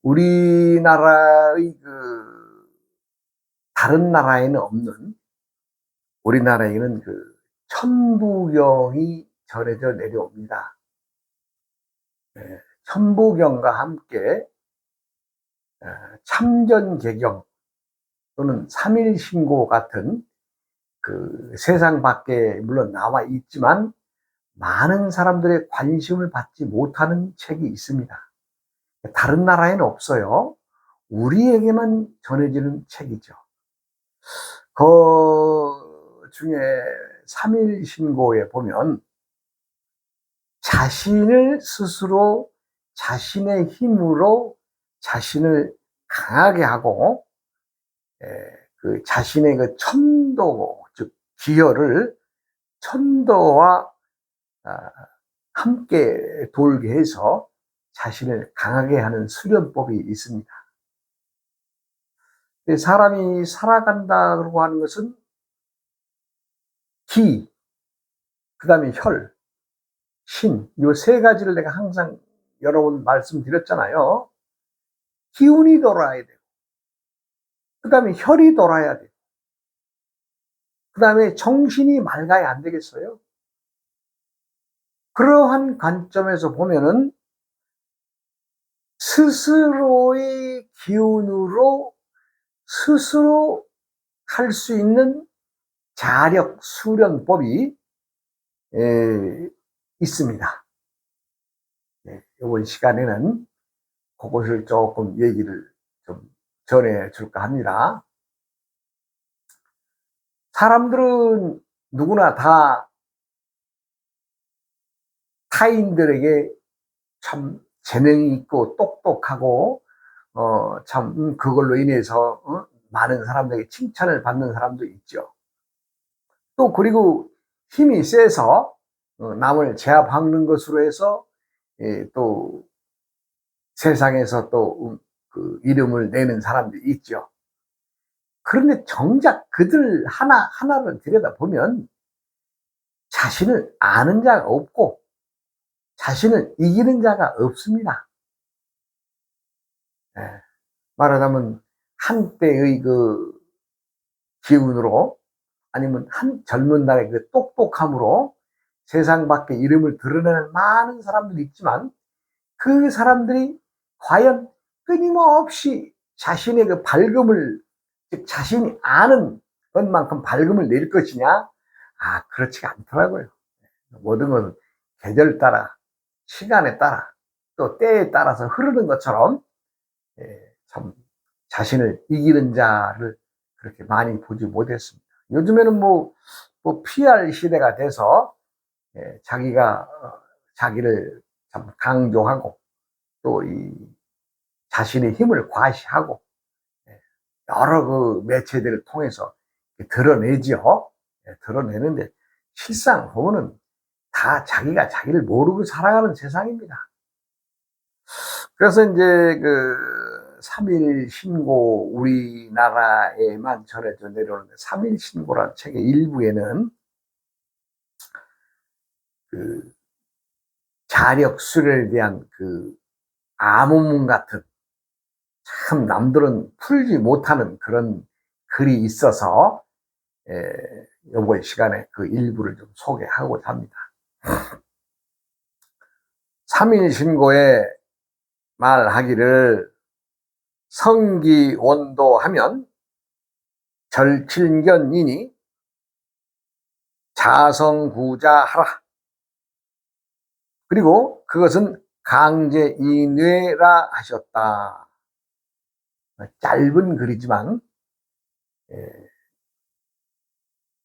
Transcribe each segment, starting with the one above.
우리나라의 다른 나라에는 없는, 우리나라에는 천부경이 전해져 내려옵니다. 천부경과 함께 참전개경 또는 삼일신고 같은 세상 밖에 물론 나와 있지만 많은 사람들의 관심을 받지 못하는 책이 있습니다. 다른 나라에는 없어요. 우리에게만 전해지는 책이죠. 그 중에 삼일신고에 보면 자신을 스스로 자신의 힘으로 자신을 강하게 하고 자신의 천도, 즉 기혈을 천도와 함께 돌게 해서 자신을 강하게 하는 수련법이 있습니다. 사람이 살아간다고 하는 것은 기, 그 다음에 혈, 신, 이 세 가지를 내가 항상 여러 번 말씀드렸잖아요. 기운이 돌아야 돼요. 그 다음에 혈이 돌아야 돼요. 그 다음에 정신이 맑아야 안 되겠어요? 그러한 관점에서 보면은 스스로의 기운으로 스스로 할 수 있는 자력 수련법이 있습니다. 이번 시간에는 그것을 조금 얘기를 좀 전해 줄까 합니다. 사람들은 누구나 다 타인들에게 참 재능이 있고 똑똑하고 참 그걸로 인해서 많은 사람들에게 칭찬을 받는 사람도 있죠. 또 그리고 힘이 세서 남을 제압하는 것으로 해서 또 세상에서 또 이름을 내는 사람들이 있죠. 그런데 정작 그들 하나하나를 들여다보면 자신을 아는 자가 없고 자신을 이기는 자가 없습니다. 말하자면 한때의 기운으로 아니면 한 젊은 날의 똑똑함으로 세상 밖에 이름을 드러내는 많은 사람들이 있지만 그 사람들이 과연 끊임없이 자신의 밝음을, 즉 자신이 아는 것만큼 밝음을 낼 것이냐? 그렇지가 않더라고요. 모든 것은 계절 따라, 시간에 따라, 또 때에 따라서 흐르는 것처럼 참 자신을 이기는 자를 그렇게 많이 보지 못했습니다. 요즘에는 뭐 PR 시대가 돼서 자기가 자기를 참 강조하고 또 자신의 힘을 과시하고 여러 매체들을 통해서 드러내지요. 드러내는데 실상 보면은 다 자기가 자기를 모르고 살아가는 세상입니다. 그래서 이제 삼일신고, 우리나라에만 전해져 내려오는데 삼일신고라는 책의 일부에는 자력 수련에 대한 암호문 같은 참 남들은 풀지 못하는 그런 글이 있어서 이번 시간에 그 일부를 좀 소개하고자 합니다. 삼일신고에 말하기를 성기원도하면 절칠견이니 자성구자하라. 그리고 그것은 강제인회라 하셨다. 짧은 글이지만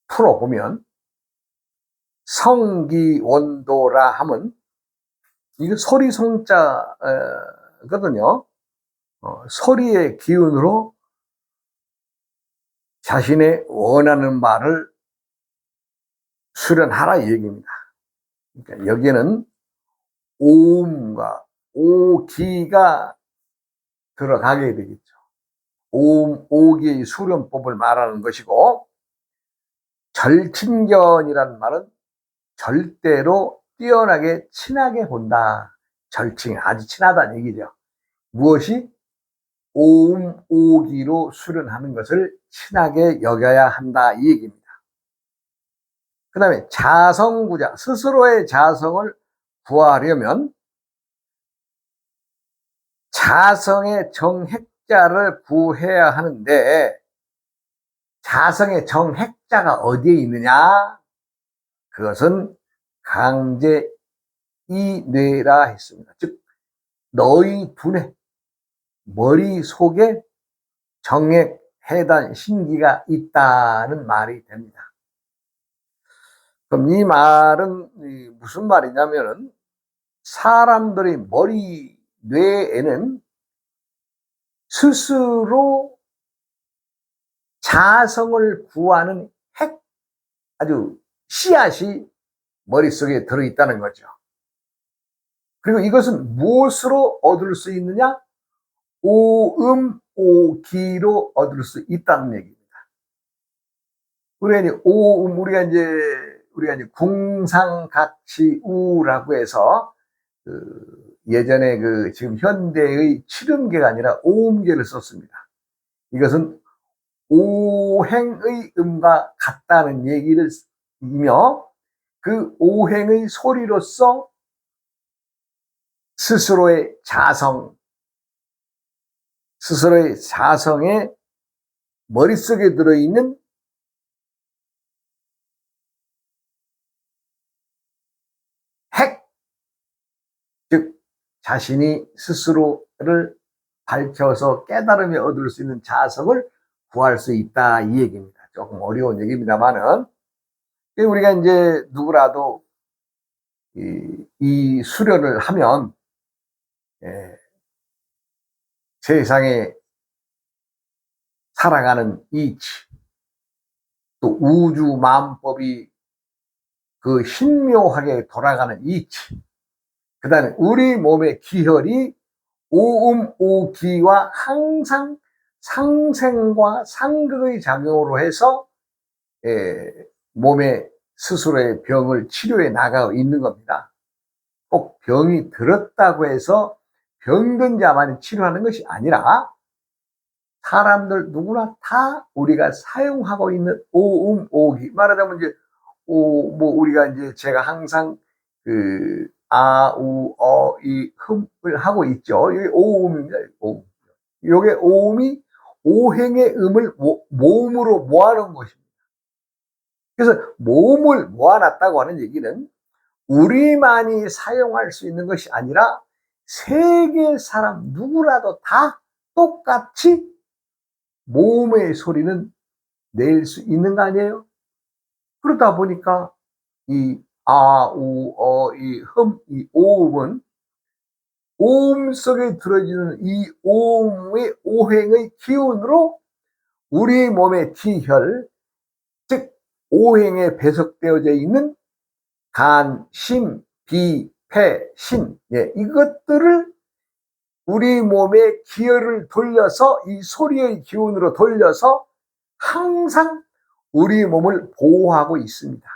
풀어보면 성기원도라 하면 이거 소리성자거든요. 소리의 기운으로 자신의 원하는 말을 수련하라 이 얘기입니다. 그러니까 여기에는 오음과 오기가 들어가게 되겠죠. 오음, 오기의 수련법을 말하는 것이고, 절친견이라는 말은 절대로 뛰어나게 친하게 본다. 절친이 아주 친하다는 얘기죠. 무엇이? 오음 오기로 수련하는 것을 친하게 여겨야 한다 이 얘기입니다. 그 다음에 자성구자, 스스로의 자성을 구하려면 자성의 정핵자를 구해야 하는데, 자성의 정핵자가 어디에 있느냐? 그것은 강제 이뇌라 했습니다. 즉 너희 두뇌, 머릿속에 정액 해단 신기가 있다는 말이 됩니다. 그럼 이 말은 무슨 말이냐면은, 사람들의 머리 뇌에는 스스로 자성을 구하는 아주 씨앗이 머릿속에 들어있다는 거죠. 그리고 이것은 무엇으로 얻을 수 있느냐? 오음 오기로 얻을 수 있다는 얘기입니다. 우리가 이제 궁상각치우라고 해서 예전에 지금 현대의 칠음계가 아니라 오음계를 썼습니다. 이것은 오행의 음과 같다는 얘기를 이며, 그 오행의 소리로서 스스로의 자성의 머릿속에 들어있는 핵, 즉 자신이 스스로를 밝혀서 깨달음에 얻을 수 있는 자성을 구할 수 있다 이 얘기입니다. 조금 어려운 얘기입니다만은, 우리가 이제 누구라도 이 수련을 하면 세상에 살아가는 이치, 또 우주 마음법이 신묘하게 돌아가는 이치, 그 다음에 우리 몸의 기혈이 오음오기와 항상 상생과 상극의 작용으로 해서 몸에 스스로의 병을 치료해 나가고 있는 겁니다. 꼭 병이 들었다고 해서 병든 자만 치료하는 것이 아니라, 사람들 누구나 다 우리가 사용하고 있는 오음오기, 말하자면 이제 우리가 이제 제가 항상 아, 우, 어, 이, 흠을 하고 있죠. 이게 오음입니다. 오음. 요게 오음이 오행의 음을 모음으로 모아놓은 것입니다. 그래서 모음을 모아놨다고 하는 얘기는 우리만이 사용할 수 있는 것이 아니라 세계 사람 누구라도 다 똑같이 모음의 소리는 낼 수 있는 거 아니에요? 그러다 보니까 이 아, 우, 어, 이 흠, 이 오음은 오음 속에 들어지는 이 오음의 오행의 기운으로 우리 몸의 기혈, 즉 오행에 배석되어져 있는 간, 심, 비, 폐, 신, 이것들을 우리 몸의 기혈을 돌려서, 이 소리의 기운으로 돌려서 항상 우리 몸을 보호하고 있습니다.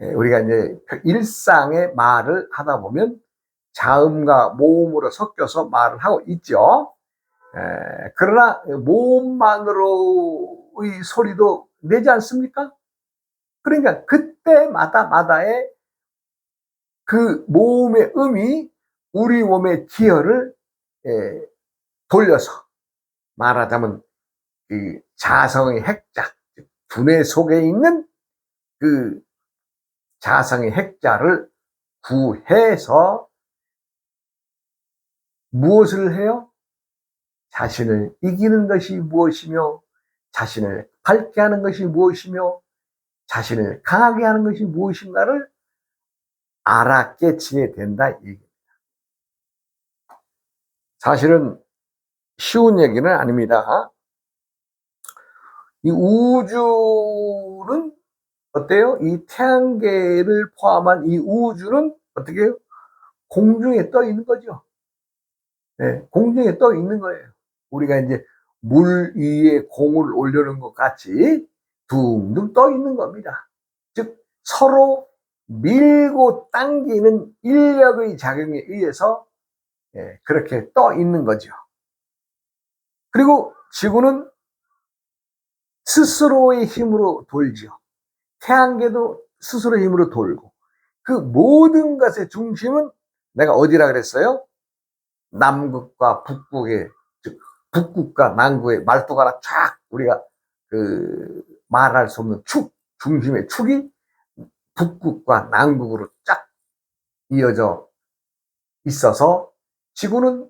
우리가 이제 일상의 말을 하다 보면 자음과 모음으로 섞여서 말을 하고 있죠. 그러나 모음만으로의 소리도 내지 않습니까? 그러니까 그때마다의 그 모음의 음이 우리 몸의 기혈을 돌려서, 말하자면 자성의 핵자, 두뇌 속에 있는 그 자성의 핵자를 구해서 무엇을 해요? 자신을 이기는 것이 무엇이며, 자신을 밝게 하는 것이 무엇이며, 자신을 강하게 하는 것이 무엇인가를 알아 깨치게 된다 이 얘기입니다. 사실은 쉬운 얘기는 아닙니다. 이 우주는 어때요? 이 태양계를 포함한 이 우주는 어떻게 해요? 공중에 떠 있는 거죠. 공중에 떠 있는 거예요. 우리가 이제 물 위에 공을 올려놓은 것 같이 둥둥 떠 있는 겁니다. 즉 서로 밀고 당기는 인력의 작용에 의해서 그렇게 떠 있는 거죠. 그리고 지구는 스스로의 힘으로 돌지요. 태양계도 스스로의 힘으로 돌고, 그 모든 것의 중심은 내가 어디라 그랬어요? 남극과 북극의, 즉 북극과 남극의 말뚝하나 쫙 우리가 그 말할 수 없는 축, 중심의 축이 북극과 남극으로 쫙 이어져 있어서 지구는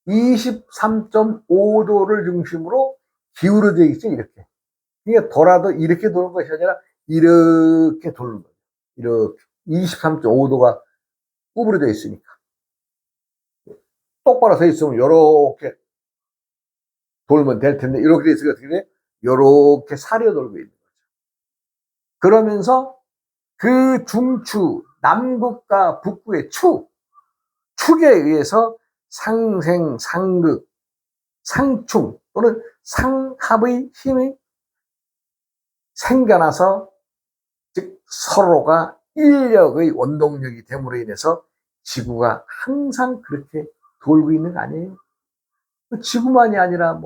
23.5도를 중심으로 기울어져 있죠, 이렇게. 그러니까 돌아도 이렇게 도는 것이 아니라 이렇게 도는 거예요. 이렇게 23.5도가 구부러져 있으니까. 똑바로 서 있으면 이렇게 돌면 될 텐데, 이렇게 돼 있으니까 어떻게 돼? 이렇게 사려 돌고 있는 거죠. 그러면서 그 중추, 남극과 북극의 축에 의해서 상생, 상극, 상충 또는 상합의 힘이 생겨나서, 즉 서로가 인력의 원동력이 됨으로 인해서 지구가 항상 그렇게 돌고 있는 거 아니에요? 지구만이 아니라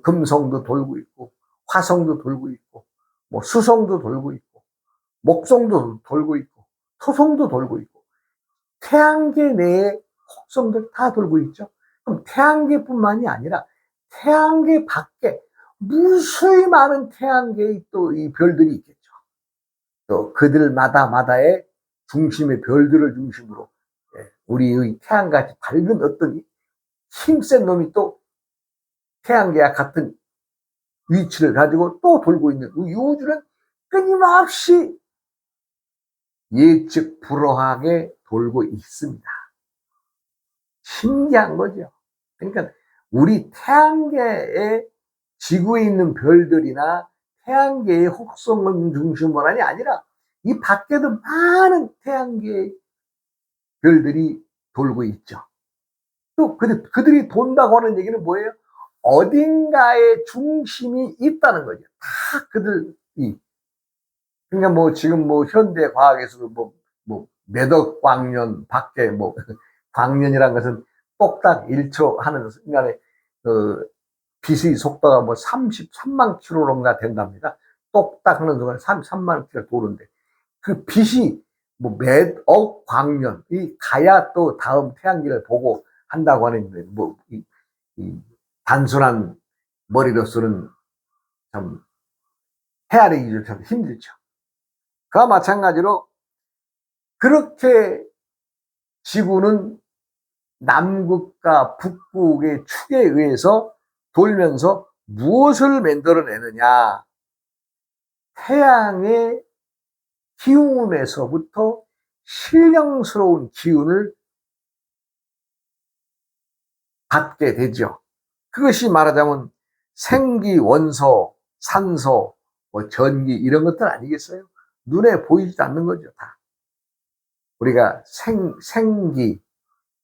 금성도 돌고 있고, 화성도 돌고 있고, 수성도 돌고 있고, 목성도 돌고 있고, 토성도 돌고 있고, 태양계 내에 혹성들 다 돌고 있죠. 그럼 태양계뿐만이 아니라 태양계 밖에 무수히 많은 태양계의 또 이 별들이 있겠죠. 또 그들마다의 중심의 별들을 중심으로 우리의 태양같이 밝은 어떤 힘센 놈이 또 태양계와 같은 위치를 가지고 또 돌고 있는 이 우주는 끊임없이 예측 불허하게 돌고 있습니다. 신기한 거죠. 그러니까 우리 태양계의 지구에 있는 별들이나 태양계의 혹성을 중심으로만이 아니라 이 밖에도 많은 태양계의 별들이 돌고 있죠. 또 그들이 돈다고 하는 얘기는 뭐예요? 어딘가에 중심이 있다는 거죠. 다 그들이. 그러니까 지금 현대 과학에서도 몇억 광년 밖에 광년이란 것은 똑딱 1초 하는 순간에 빛의 속도가 33만 킬로인가 된답니다. 똑딱 하는 순간에 33만 킬로 도는데 그 빛이 몇억 광년이 가야 또 다음 태양계를 보고 한다고 하는데 이 단순한 머리로서는 참 헤아리기 좀 힘들죠. 그와 마찬가지로 그렇게 지구는 남극과 북극의 축에 의해서 돌면서 무엇을 만들어내느냐? 태양의 기운에서부터 신령스러운 기운을 받게 되죠. 그것이 말하자면 생기, 원소, 산소, 전기 이런 것들 아니겠어요? 눈에 보이지도 않는 거죠, 다. 우리가 생기,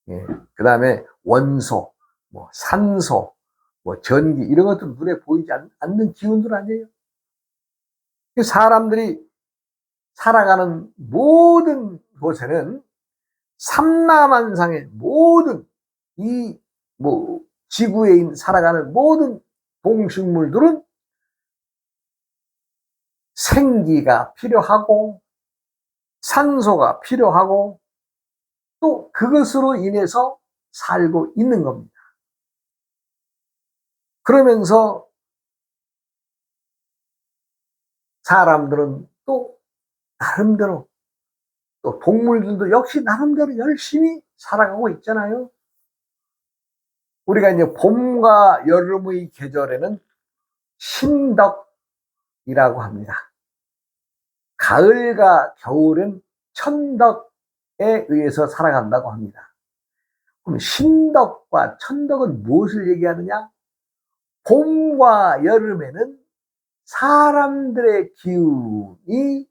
그 다음에 원소, 산소, 전기 이런 것들 눈에 보이지 않는 기운들 아니에요? 사람들이 살아가는 모든 곳에는 삼라만상의 모든 이 지구에 살아가는 모든 동식물들은 생기가 필요하고 산소가 필요하고 또 그것으로 인해서 살고 있는 겁니다. 그러면서 사람들은 또 나름대로, 또 동물들도 역시 나름대로 열심히 살아가고 있잖아요. 우리가 이제 봄과 여름의 계절에는 신덕이라고 합니다. 가을과 겨울은 천덕에 의해서 살아간다고 합니다. 그럼 신덕과 천덕은 무엇을 얘기하느냐? 봄과 여름에는 사람들의 기운이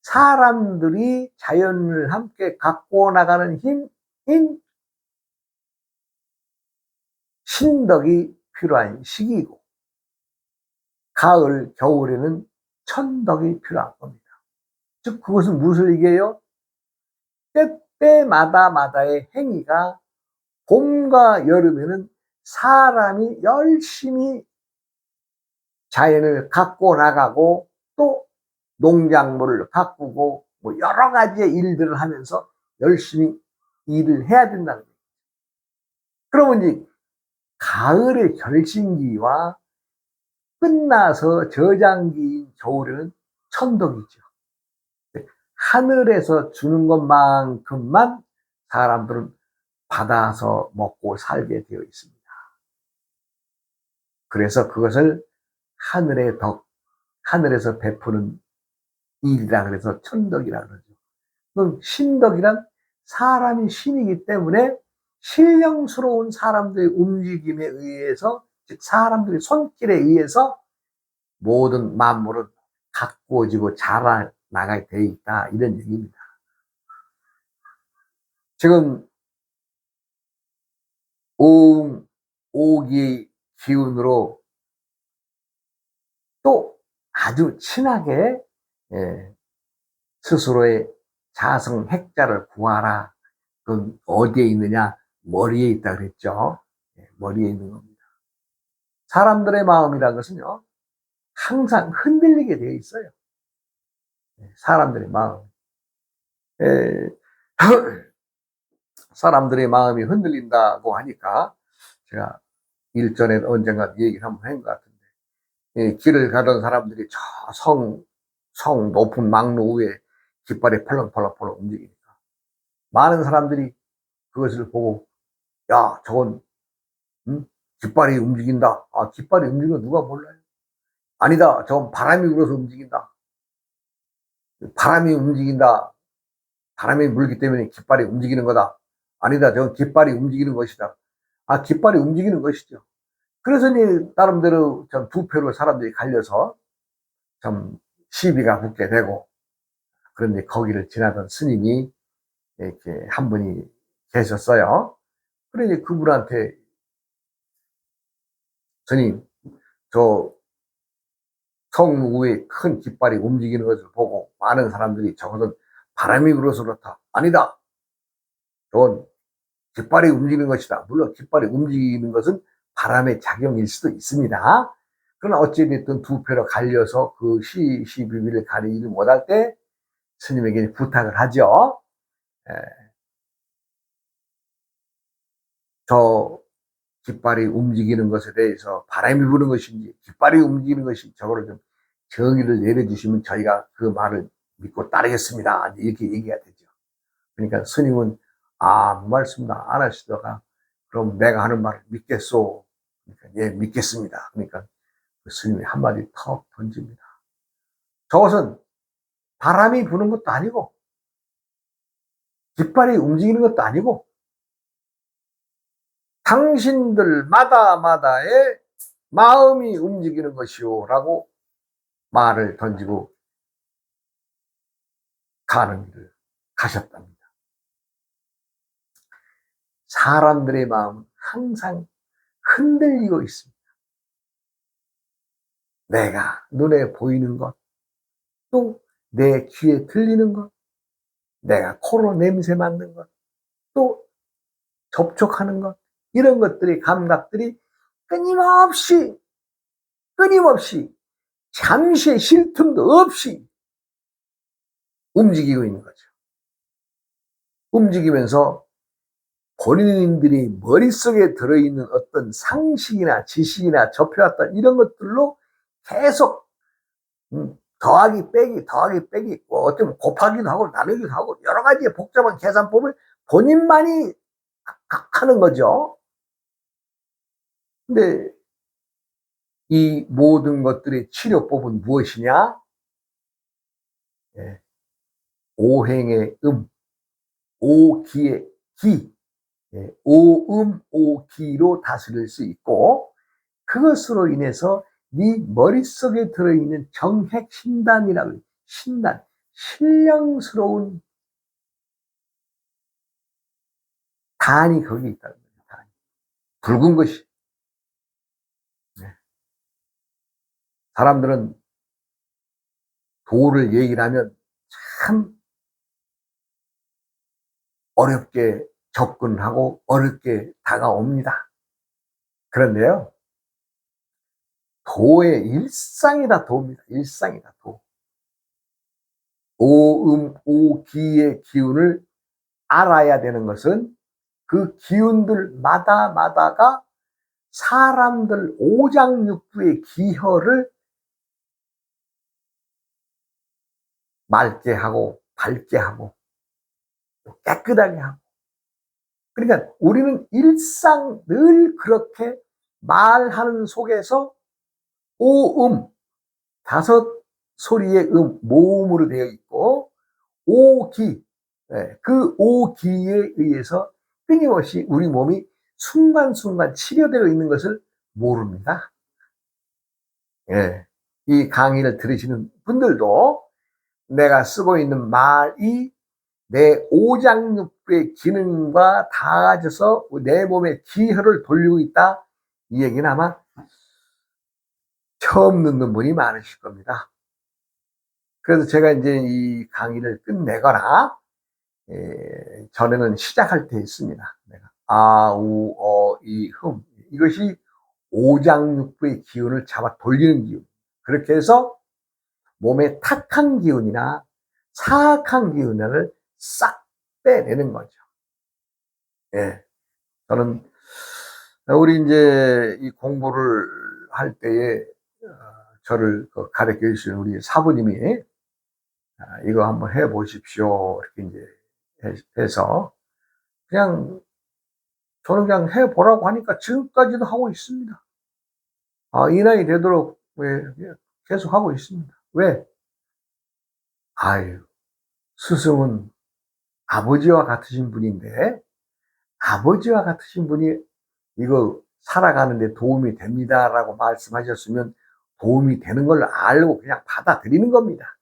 사람들이 자연을 함께 갖고 나가는 힘인 신덕이 필요한 시기이고, 가을, 겨울에는 천덕이 필요한 겁니다. 즉 그것은 무엇을 얘기해요? 때때마다의 행위가 봄과 여름에는 사람이 열심히 자연을 가꿔 나가고 또 농작물을 가꾸고 뭐 여러 가지의 일들을 하면서 열심히 일을 해야 된다는 거예요. 그러면 이제 가을의 결심기와 끝나서 저장기인 겨울에는 천덕이죠. 하늘에서 주는 것만큼만 사람들은 받아서 먹고 살게 되어 있습니다. 그래서 그것을 하늘의 덕, 하늘에서 베푸는 일이라 그래서 천덕이라 그러죠. 그럼 신덕이란 사람이 신이기 때문에 신령스러운 사람들의 움직임에 의해서, 즉 사람들의 손길에 의해서 모든 만물은 가꾸어지고 자라나가게 되어 있다, 이런 얘기입니다. 지금 오응, 오기의 기운으로 또 아주 친하게, 예, 스스로의 자성 핵자를 구하라. 그건 어디에 있느냐? 머리에 있다 그랬죠. 예, 머리에 있는 겁니다. 사람들의 마음이라는 것은요, 항상 흔들리게 되어 있어요. 예, 사람들의 마음. 예, 사람들의 마음이 흔들린다고 하니까 제가 일전에 언젠가 얘기를 한번 한 것 같은데, 예, 길을 가던 사람들이 저 성 높은 막루 위에 깃발이 펄럭펄럭펄럭 움직이니까 많은 사람들이 그것을 보고, 야, 저건, 응? 깃발이 움직인다. 아, 깃발이 움직이는 거 누가 몰라요? 아니다, 저건 바람이 불어서 움직인다. 바람이 움직인다. 바람이 불기 때문에 깃발이 움직이는 거다. 아니다, 저건 깃발이 움직이는 것이다. 아, 깃발이 움직이는 것이죠. 그래서 나름대로 좀 두 표로 사람들이 갈려서 좀 시비가 붙게 되고, 그런데 거기를 지나던 스님이 이렇게 한 분이 계셨어요. 그러니 그분한테, 스님, 저 성 위에 큰 깃발이 움직이는 것을 보고 많은 사람들이 저것은 바람이 불어서 그렇다. 아니다. 저건 깃발이 움직이는 것이다. 물론 깃발이 움직이는 것은 바람의 작용일 수도 있습니다. 그러나 어찌됐든 두 표로 갈려서 그 시비비를 가리지 못할 때 스님에게 부탁을 하죠. 에, 저 깃발이 움직이는 것에 대해서 바람이 부는 것인지 깃발이 움직이는 것인지 저거를 좀 정의를 내려주시면 저희가 그 말을 믿고 따르겠습니다. 이렇게 얘기가 되죠. 그러니까 스님은 아무 말씀도 안 하시다가, 그럼 내가 하는 말을 믿겠소? 그러니까 예, 믿겠습니다. 그러니까 그 스님이 한마디 턱 던집니다. 저것은 바람이 부는 것도 아니고 깃발이 움직이는 것도 아니고 당신들마다의 마음이 움직이는 것이오 라고 말을 던지고 가는 길을 가셨답니다. 사람들의 마음은 항상 흔들리고 있습니다. 내가 눈에 보이는 것, 또 내 귀에 들리는 것, 내가 코로 냄새 맡는 것, 또 접촉하는 것, 이런 것들이, 감각들이 끊임없이 끊임없이 잠시의 쉴 틈도 없이 움직이고 있는 거죠. 움직이면서 본인들이 머릿속에 들어있는 어떤 상식이나 지식이나 접해왔던 이런 것들로 계속 더하기 빼기 뭐 어쩌면 곱하기도 하고 나누기도 하고 여러 가지의 복잡한 계산법을 본인만이 하는 거죠. 근데 이 모든 것들의 치료법은 무엇이냐? 예, 오행의 오기의 기, 예, 오기로 다스릴 수 있고, 그것으로 인해서 네 머릿속에 들어있는 정핵신단이라고 해요. 신단, 신령스러운 단이 거기 있다는 거예요. 단. 붉은 것이. 네. 사람들은 도를 얘기를 하면 참 어렵게 접근하고 어렵게 다가옵니다. 그런데요, 도의 일상이다 도입니다. 일상이다 도. 오음 오기의 기운을 알아야 되는 것은 그 기운들마다가 사람들 오장육부의 기혈을 맑게 하고 밝게 하고 깨끗하게 하고, 그러니까 우리는 일상 늘 그렇게 말하는 속에서 오음, 다섯 소리의 모음으로 되어 있고, 오기, 그 오기에 의해서 끊임없이 우리 몸이 순간순간 치료되어 있는 것을 모릅니다. 예. 이 강의를 들으시는 분들도 내가 쓰고 있는 말이 내 오장육부의 기능과 닿아져서 내 몸에 기혈을 돌리고 있다, 이 얘기는 아마 처음 듣는 분이 많으실 겁니다. 그래서 제가 이제 이 강의를 끝내거나 전에는 시작할 때 있습니다. 내가 아, 우, 어, 이, 흠, 이것이 오장육부의 기운을 잡아 돌리는 기운. 그렇게 해서 몸에 탁한 기운이나 사악한 기운을 싹 빼내는 거죠. 예. 저는 우리 이제 이 공부를 할 때에 저를 가르쳐 주신 우리 사부님이 이거 한번 해 보십시오, 이렇게 이제 해서 그냥 저는 그냥 해 보라고 하니까 지금까지도 하고 있습니다. 이 나이 되도록 계속 하고 있습니다. 왜? 아유, 스승은 아버지와 같으신 분인데, 아버지와 같으신 분이 이거 살아가는데 도움이 됩니다라고 말씀하셨으면 도움이 되는 걸 알고 그냥 받아들이는 겁니다.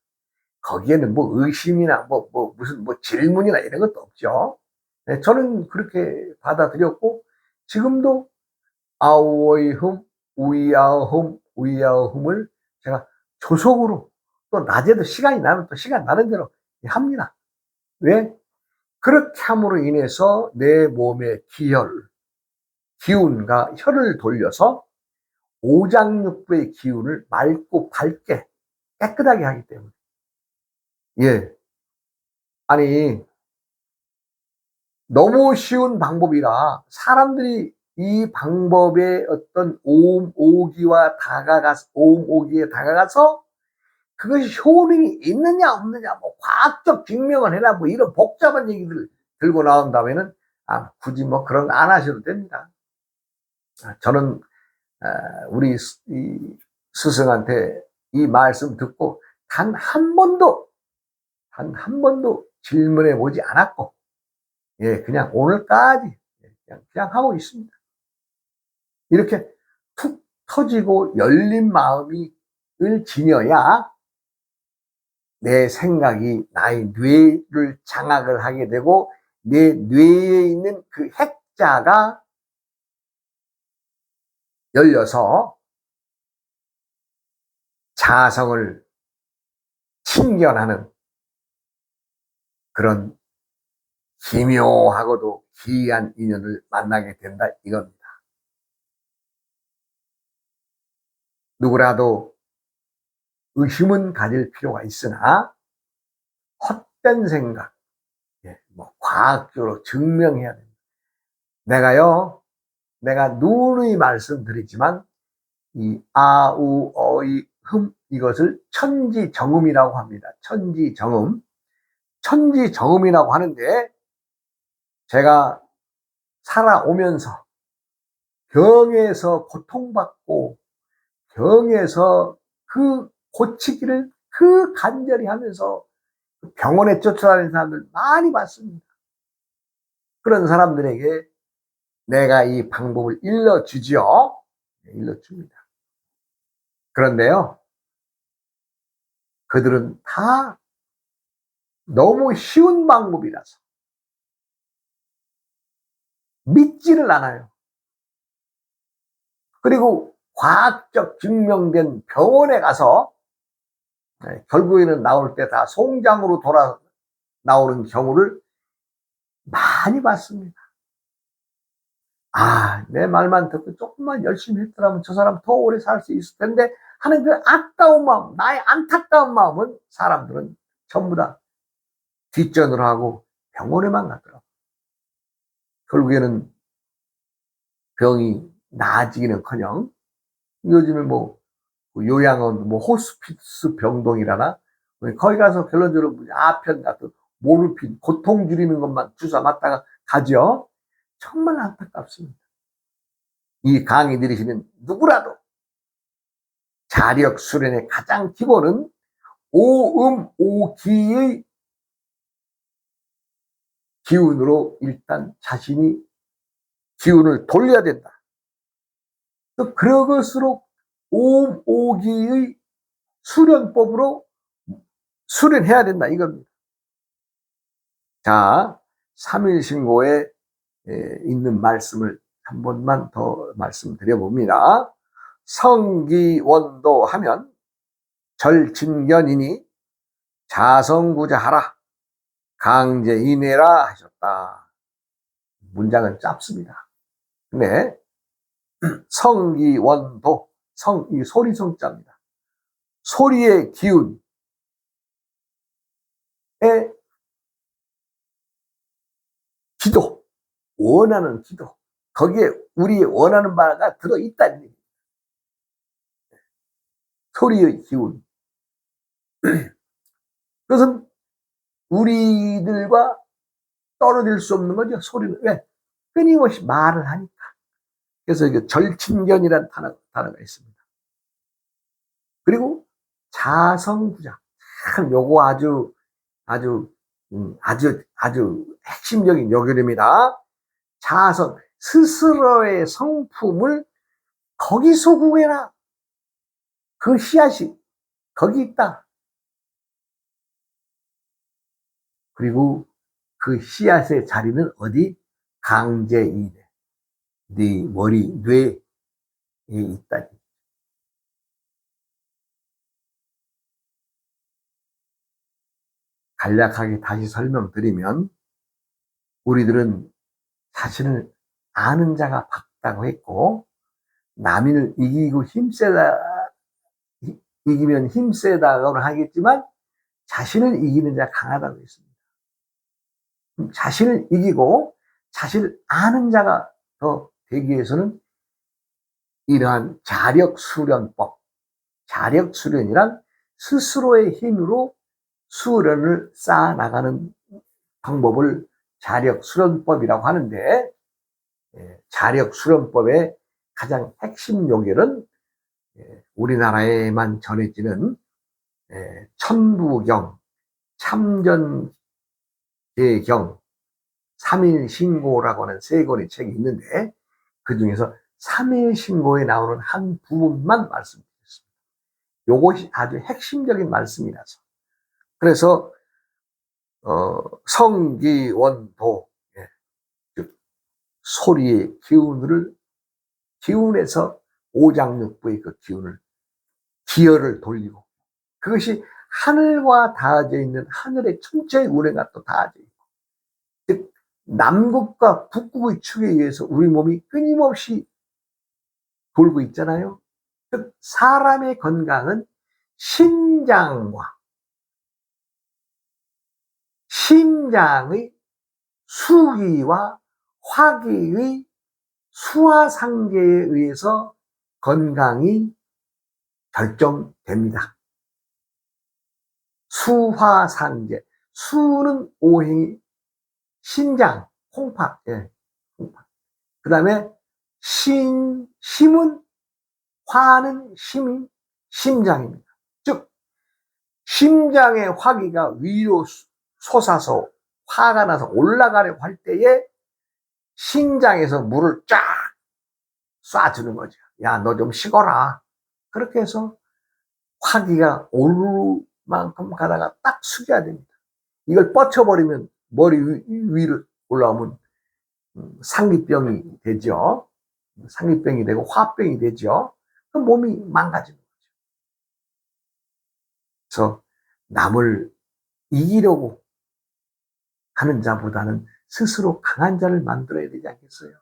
거기에는 뭐 의심이나 무슨 질문이나 이런 것도 없죠. 네, 저는 그렇게 받아들였고, 지금도 아오이흠, 우이아흠, 우이아흠을 제가 조속으로 또 낮에도 시간이 나면 또 시간 나는 대로 합니다. 왜? 그렇게 함으로 인해서 내 몸의 기운과 혈을 돌려서 오장육부의 기운을 맑고 밝게 깨끗하게 하기 때문에. 예. 아니, 너무 쉬운 방법이라 사람들이 이 방법에 어떤 오음 오기에 다가가서 그것이 효능이 있느냐 없느냐, 과학적 증명을 해라, 이런 복잡한 얘기들 들고 나온 다음에는 굳이 그런 거 안 하셔도 됩니다. 저는 우리 이 스승한테 이 말씀 듣고 단 한 번도 질문해 보지 않았고, 그냥 오늘까지 그냥 하고 있습니다. 이렇게 툭 터지고 열린 마음이 지녀야 내 생각이 나의 뇌를 장악을 하게 되고, 내 뇌에 있는 그 핵자가 열려서 자성을 침견하는 그런 기묘하고도 기이한 인연을 만나게 된다, 이겁니다. 누구라도 의심은 가질 필요가 있으나 헛된 생각, 과학적으로 증명해야 됩니다. 내가 누누이 말씀드리지만 이 아우 어이 흠, 이것을 천지정음이라고 합니다. 천지정음이라고 하는데, 제가 살아오면서 병에서 고통받고 병에서 그 고치기를 간절히 하면서 병원에 쫓아다니는 사람들 많이 봤습니다. 그런 사람들에게 내가 이 방법을 일러주지요. 일러줍니다. 그런데요, 그들은 다 너무 쉬운 방법이라서 믿지를 않아요. 그리고 과학적 증명된 병원에 가서 결국에는 나올 때 다 송장으로 돌아 나오는 경우를 많이 봤습니다. 내 말만 듣고 조금만 열심히 했더라면 저 사람 더 오래 살 수 있을 텐데 하는 그 아까운 마음, 나의 안타까운 마음은 사람들은 전부 다 뒷전으로 하고 병원에만 가더라고. 결국에는 병이 나아지기는커녕 요즘에 뭐 요양원, 뭐 호스피스 병동이라나 거기 가서 결론적으로 아편 같은 모르핀, 고통 줄이는 것만 주사 맞다가 가죠. 정말 안타깝습니다. 이 강의 들으시는 누구라도 자력 수련의 가장 기본은 오음오기의 기운으로 일단 자신이 기운을 돌려야 된다. 또 그럴수록 오음오기의 수련법으로 수련해야 된다 이겁니다. 자, 3일신고에 있는 말씀을 한 번만 더 말씀드려봅니다. 성기원도 하면 절친견이니 자성구자하라 강제인해라 하셨다. 문장은 짧습니다. 근데 성기원도, 이 소리성자입니다. 소리의 기운에 기도, 원하는 기도, 거기에 우리 원하는 바가 들어있다는 얘기입니다. 소리의 기운. 그것은 우리들과 떨어질 수 없는 거죠. 소리는. 왜? 끊임없이 말을 하니까. 그래서 이게 절친견이라는 단어가 있습니다. 그리고 자성구자. 참 요거 아주 핵심적인 요결입니다. 자성, 스스로의 성품을 거기서 구해라. 그 씨앗이 거기 있다. 그리고 그 씨앗의 자리는 어디? 강제이래. 네 머리, 뇌에 있다. 간략하게 다시 설명드리면 우리들은 자신을 아는 자가 밝다고 했고 남인을 이기고 이기면 힘세다고 하겠지만 자신을 이기는 자가 강하다고 했습니다. 자신을 이기고 자신을 아는 자가 더 되기 위해서는 이러한 자력수련법, 자력수련이란 스스로의 힘으로 수련을 쌓아나가는 방법을 자력수련법이라고 하는데 자력수련법의 가장 핵심 요결은 우리나라에만 전해지는 천부경, 참전계경, 삼일신고라고 하는 세 권의 책이 있는데 그 중에서 삼일신고에 나오는 한 부분만 말씀드리겠습니다. 이것이 아주 핵심적인 말씀이라서. 그래서 성기원도, 소리의 기운에서 오장육부의 그 기혈을 돌리고 그것이 하늘과 닿아져 있는 하늘의 천체의 운해가 또 닿아져 있고 즉 남극과 북극의 축에 의해서 우리 몸이 끊임없이 돌고 있잖아요. 즉 사람의 건강은 심장과 심장의 수기와 화기의 수화상제에 의해서 건강이 결정됩니다. 수화상제. 수는 오행이 신장, 콩팥. 콩팥. 그 다음에 심은, 화는 심장입니다. 즉, 심장의 화기가 위로 솟아서 화가 나서 올라가려고 할 때에 심장에서 물을 쫙 쏴주는 거죠. 야, 너 좀 쉬거라. 그렇게 해서 화기가 오를 만큼 가다가 딱 숙여야 됩니다. 이걸 뻗쳐버리면 머리 위로 올라오면 상기병이 되죠. 상기병이 되고 화병이 되죠. 그럼 몸이 망가지는 거죠. 그래서 남을 이기려고 하는 자보다는 스스로 강한 자를 만들어야 되지 않겠어요?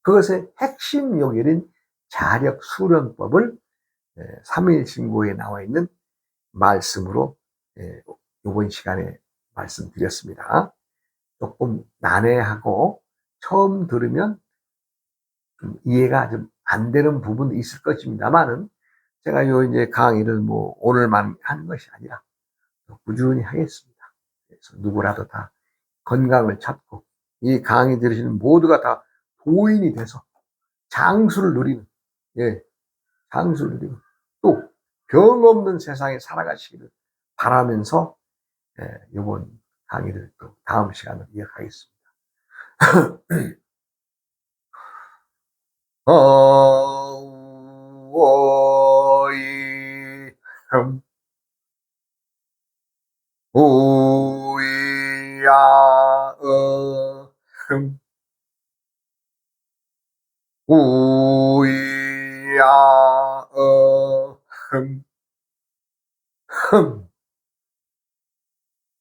그것의 핵심 요결인 자력 수련법을 3일 신고에 나와 있는 말씀으로 이번 시간에 말씀드렸습니다. 조금 난해하고 처음 들으면 좀 이해가 좀 안 되는 부분도 있을 것입니다만은 제가 요 이제 강의를 뭐 오늘만 하는 것이 아니라 꾸준히 하겠습니다. 그래서 누구라도 다 건강을 찾고 이 강의 들으시는 모두가 다 도인이 돼서 장수를 누리는, 장수를 누리고 또 병 없는 세상에 살아가시기를 바라면서 이번 강의를 또 다음 시간으로 이어가겠습니다. 어오이 오이야 오이야